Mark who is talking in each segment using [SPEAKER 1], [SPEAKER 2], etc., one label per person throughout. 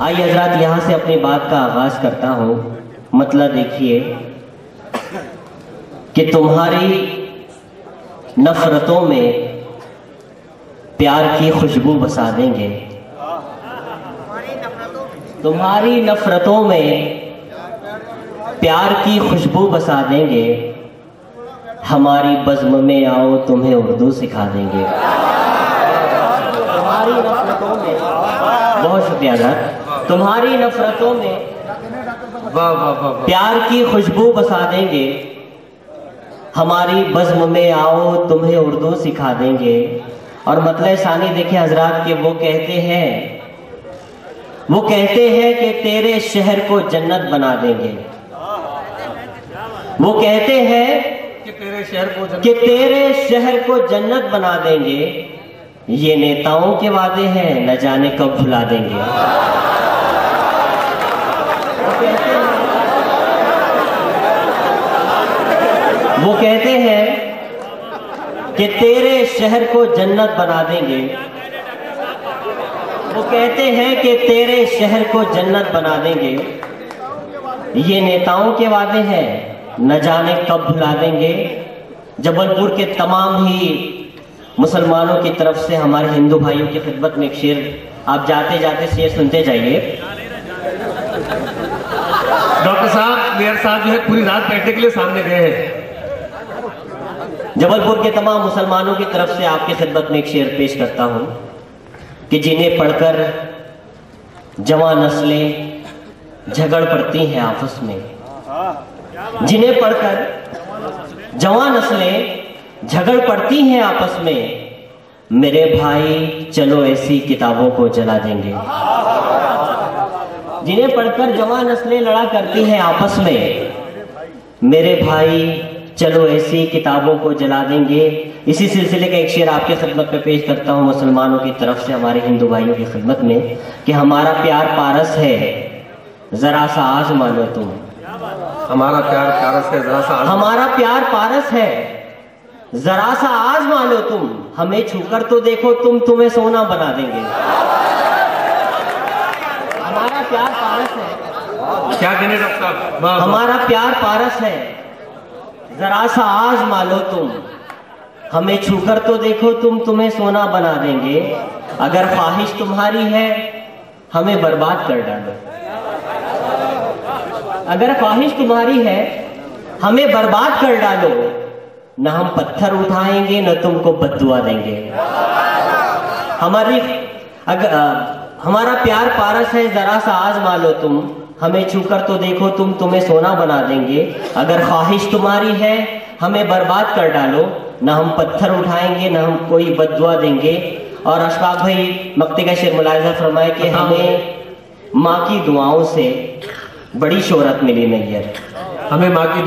[SPEAKER 1] آئیے حضرات یہاں سے اپنی بات کا آغاز کرتا ہوں. مطلب دیکھیے کہ تمہاری نفرتوں میں پیار کی خوشبو بسا دیں گے. تمہاری نفرتوں میں پیار کی خوشبو بسا دیں گے. ہماری بزم میں آؤ تمہیں اردو سکھا دیں گے. تمہاری نفرتوں میں، بہت شکریہ حضرت، تمہاری نفرتوں میں پیار کی خوشبو بسا دیں گے. ہماری بزم میں آؤ تمہیں اردو سکھا دیں گے. اور مطلب ثانی دیکھیں حضرات کہ وہ کہتے ہیں کہ تیرے شہر کو جنت بنا دیں گے. وہ کہتے ہیں کہ تیرے شہر کو جنت بنا دیں گے. یہ نیتاؤں کے وعدے ہیں، نہ جانے کب بھلا دیں گے. وہ کہتے ہیں کہ تیرے شہر کو جنت بنا دیں گے. وہ کہتے ہیں کہ تیرے شہر کو جنت بنا دیں گے. یہ نیتاؤں کے وعدے ہیں، نہ جانے کب بھلا دیں گے. جبل پور کے تمام ہی مسلمانوں کی طرف سے ہمارے ہندو بھائیوں کی خدمت میں ایک شعر، آپ جاتے جاتے شعر سنتے جائیے.
[SPEAKER 2] ڈاکٹر صاحب میئر صاحب جو ہے پوری رات بیٹھنے کے لیے سامنے گئے ہیں.
[SPEAKER 1] جبل پور کے تمام مسلمانوں کی طرف سے آپ کی خدمت میں ایک شعر پیش کرتا ہوں کہ جنہیں پڑھ کر جوان نسلیں جھگڑ پڑتی ہیں آپس میں. جنہیں پڑھ کر جوان نسلیں جھگڑ پڑتی ہیں آپس میں. میرے بھائی چلو ایسی کتابوں کو جلا دیں گے. جنہیں پڑھ کر جوان نسلیں لڑا کرتی ہیں آپس میں. میرے بھائی چلو ایسی کتابوں کو جلا دیں گے. اسی سلسلے کا ایک شعر آپ کی خدمت میں پیش کرتا ہوں مسلمانوں کی طرف سے ہمارے ہندو بھائیوں کی خدمت میں کہ ہمارا پیار پارس ہے ذرا سا آزما لو تم.
[SPEAKER 2] ہمارا پیار پارس ہے ذرا سا
[SPEAKER 1] ہمارا پیار پارس ہے ذرا سا آزما لو تم. ہمیں چھو کر تو دیکھو تمہیں سونا بنا دیں گے. ہمارا پیار پارس ہے.
[SPEAKER 2] کیا کہنے ڈاکٹر صاحب؟
[SPEAKER 1] ہمارا پیار پارس ہے ذرا سا آزما لو تم. ہمیں چھو کر تو دیکھو تمہیں سونا بنا دیں گے. اگر خواہش تمہاری ہے ہمیں برباد کر ڈالو. اگر خواہش تمہاری ہے ہمیں برباد کر ڈالو. نہ ہم پتھر اٹھائیں گے نہ تم کو بد دعا دیں گے. ہمارا پیار پارس ہے ذرا سا آزما لو تم. ہمیں چھو کر تو دیکھو تمہیں سونا بنا دیں گے. اگر خواہش تمہاری ہے ہمیں برباد کر ڈالو. نہ ہم پتھر اٹھائیں گے نہ ہم کوئی بد دعا دیں گے. اور اشفاق بھائی مقطع کا شعر ملاحظہ فرمائے کہ ہمیں ماں کی دعاؤں سے بڑی شہرت ملی نیر.
[SPEAKER 2] ہمیں ماں کی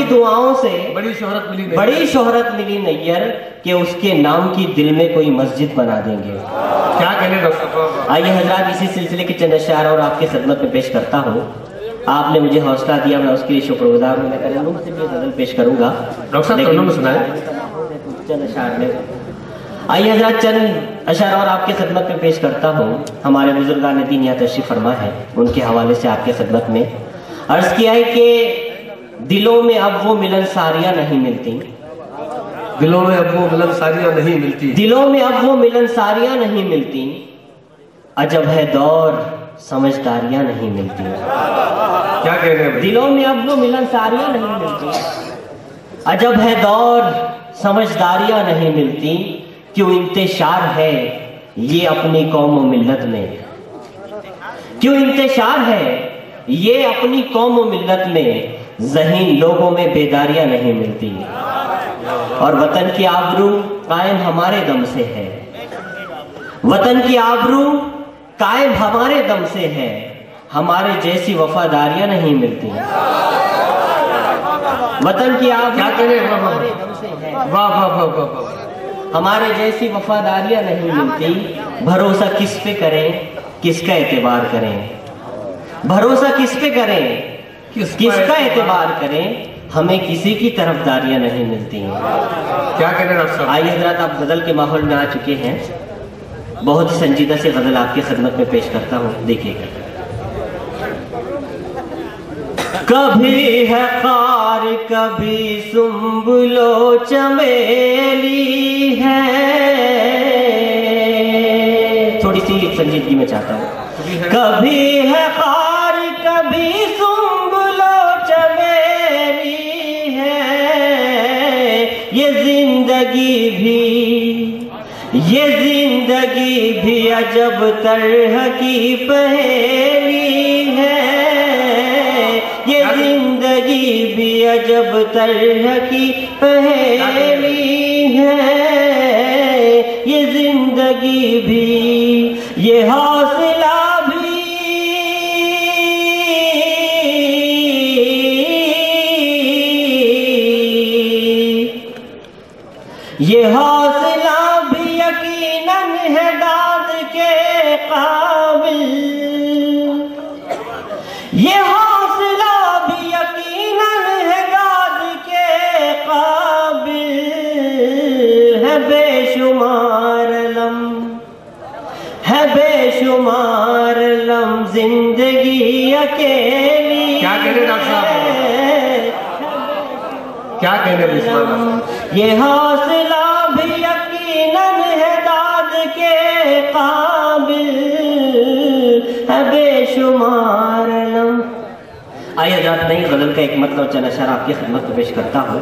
[SPEAKER 2] دعاؤں سے
[SPEAKER 1] بڑی شہرت ملی نیر کہ اس کے نام کی دل میں کوئی مسجد بنا دیں گے.
[SPEAKER 2] کیا کہنے ڈاکٹر صاحب؟
[SPEAKER 1] آئیے حضرات اسی سلسلے کے چند اشعار اور آپ کی خدمت میں پیش کرتا ہوں. آپ نے مجھے حوصلہ دیا، میں اس کے لیے شکر گزار ہوں. میں ترنم سے بھی غزل پیش کروں گا.
[SPEAKER 2] ڈاکٹر صاحب ترنم سنائیں.
[SPEAKER 1] چند اشعار میں آئیے حضرات چند اشعار اور آپ کی خدمت میں پیش کرتا ہوں. ہمارے بزرگان دین یہاں تشریف فرما ہے، ان کے حوالے سے آپ کی خدمت میں عرض کیا ہے کہ دلوں میں اب وہ ملن ساریاں نہیں ملتی.
[SPEAKER 2] دلوں میں اب وہ ملن ساریاں نہیں ملتی.
[SPEAKER 1] دلوں میں اب وہ ملن ساریاں نہیں ملتی. عجب ہے دور سمجھداریاں نہیں ملتی.
[SPEAKER 2] کیا کہہ رہے ہیں؟
[SPEAKER 1] دلوں میں اب وہ ملن ساریاں نہیں ملتی. عجب ہے دور سمجھداریاں نہیں ملتی. کیوں انتشار ہے یہ اپنی قوم و ملت میں. کیوں انتشار ہے یہ اپنی قوم و ملت میں. ذہین لوگوں میں بیداریاں نہیں ملتی. اور وطن کی آبرو قائم ہمارے دم سے ہے. وطن کی آبرو قائم ہمارے دم سے ہے. ہمارے جیسی وفاداریاں نہیں ملتی. وطن کی آبرو ہمارے دم سے ہے. ہمارے جیسی وفاداریاں نہیں ملتی. بھروسہ کس پہ کریں کس کا اعتبار کریں. بھروسہ کس پہ کریں کس کا اعتبار کریں. ہمیں کسی کی طرفداریاں نہیں ملتی ہیں.
[SPEAKER 2] کیا کہنے ڈاکٹر صاحب؟
[SPEAKER 1] آئیے حضرات آپ غزل کے ماحول میں آ چکے ہیں. بہت ہی سنجیدہ سے غزل آپ کی خدمت میں پیش کرتا ہوں، دیکھیے گا۔ کبھی ہے خار کبھی سنبل و چمیلی ہے، تھوڑی سی سنجیدگی میں چاہتا ہوں۔ کبھی ہے خار کبھی سنبل و چمیلی ہے، یہ زندگی بھی عجب طرح کی پہیلی ہے، یہ زندگی بھی عجب طرح کی پہیلی ہے، یہ زندگی بھی یہ حوصلہ بھی یہ حوصلہ بھی یقیناً ہے داد کے قابل، یہ حوصلہ بھی یقیناً ہے داد کے قابل، ہے بے شمار لم زندگی اکیلی،
[SPEAKER 2] کیا کہنے ڈاکٹر صاحب، کیا کہنے بسم اللہ؟
[SPEAKER 1] یہ حوصلہ بھی یقیناً ہے داد کے قابل، ہے بے شمار لم۔ آئیے حضرات نئی غزل کا ایک مطلب چند اشعار آپ کی خدمت میں پیش کرتا ہوں۔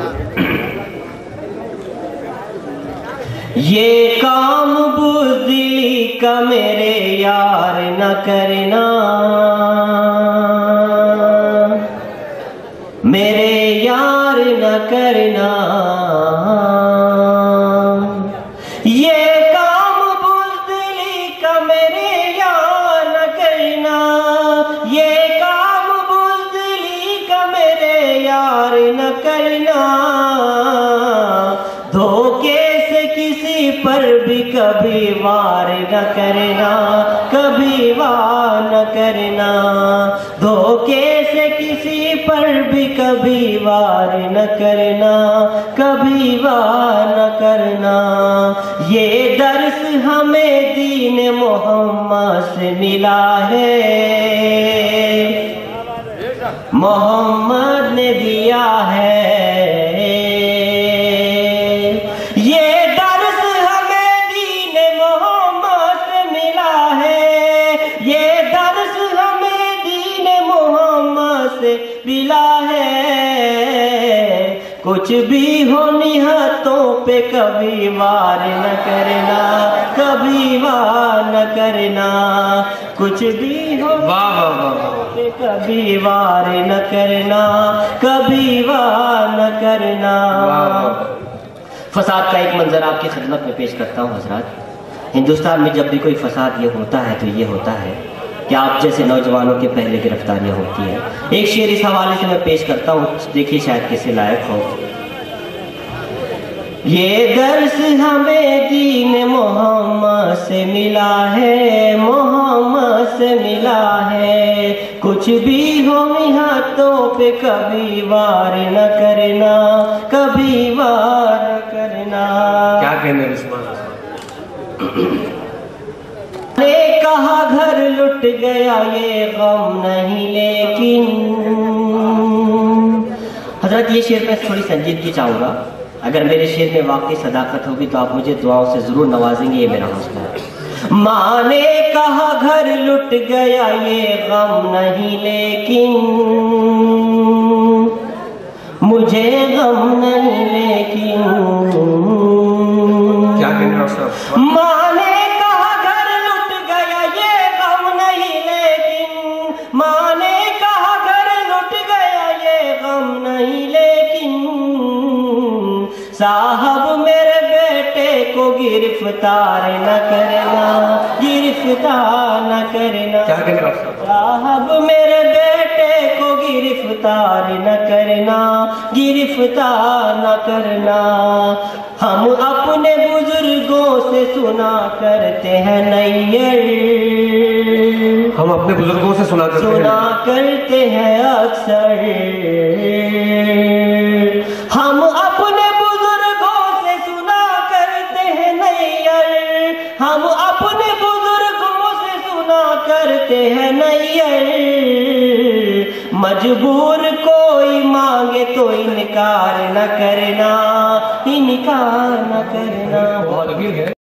[SPEAKER 1] یہ کام بزدلی کا میرے یار نہ کرنا، میرے یار نہ کرنا، یہ کام بزدلی کا میرے یار نہ کرنا، یہ کام بزدلی کا میرے یار نہ کرنا، دھوکے سے کسی پر بھی کبھی وار نہ کرنا، کبھی وار نہ کرنا، دھوکے سے کسی پر بھی کبھی وار نہ کرنا، کبھی وار نہ کرنا، یہ درس ہمیں دین محمد سے ملا ہے، محمد نے دیا ہے، ملا ہے، کچھ بھی ہو نہتوں پہ کبھی وار نہ کرنا، کبھی وار نہ کرنا، کچھ بھی ہو پہ کبھی وار نہ کرنا، کبھی وار نہ کرنا۔ فساد کا ایک منظر آپ کی خدمت میں پیش کرتا ہوں حضرات۔ ہندوستان میں جب بھی کوئی فساد یہ ہوتا ہے تو یہ ہوتا ہے کہ آپ جیسے نوجوانوں کے پہلے گرفتاریاں ہوتی ہیں۔ ایک شعر اس حوالے سے میں پیش کرتا ہوں، دیکھیے شاید کسی لائق ہو۔ یہ درس ہمیں دین محمد سے ملا ہے، محمد سے ملا ہے، کچھ بھی ہو ہاتھوں پہ کبھی وار نہ کرنا، کبھی وار نہ کرنا۔
[SPEAKER 2] کیا کہنے بسم اللہ؟
[SPEAKER 1] نے کہا گھر لٹ گیا یہ غم نہیں لیکن، حضرت یہ شعر میں تھوڑی سنجیدگی چاہوں گا، اگر میرے شعر میں واقعی صداقت ہوگی تو آپ مجھے دعاؤں سے ضرور نوازیں گے، یہ میرا حوصلہ ہے۔ ماں نے کہا گھر لٹ گیا یہ غم نہیں لیکن، مجھے غم نہیں لیکن،
[SPEAKER 2] کیا کہنے ڈاکٹر صاحب؟
[SPEAKER 1] ماں نے کہا گھر لٹ گیا یہ غم نہیں لیکن، ماں نے کہا گھر لٹ گیا یہ غم نہیں لیکن، صاحب میرے بیٹے کو گرفتار نہ کرنا، گرفتار نہ کرنا،
[SPEAKER 2] کیا کہنے ڈاکٹر صاحب؟
[SPEAKER 1] صاحب میرے بیٹے کو گرفتار نہ کرنا، گرفتار نہ کرنا۔ ہم اپنے بزرگوں سے سنا کرتے ہیں نیر،
[SPEAKER 2] ہم اپنے بزرگوں سے سنا
[SPEAKER 1] کرتے ہیں اکثر، ہم اپنے بزرگوں سے سنا کرتے ہیں نیر، ہم اپنے کرتے ہیں نیر، مجبور کوئی مانگے تو انکار نہ کرنا، انکار نہ کرنا۔
[SPEAKER 2] بہت ہے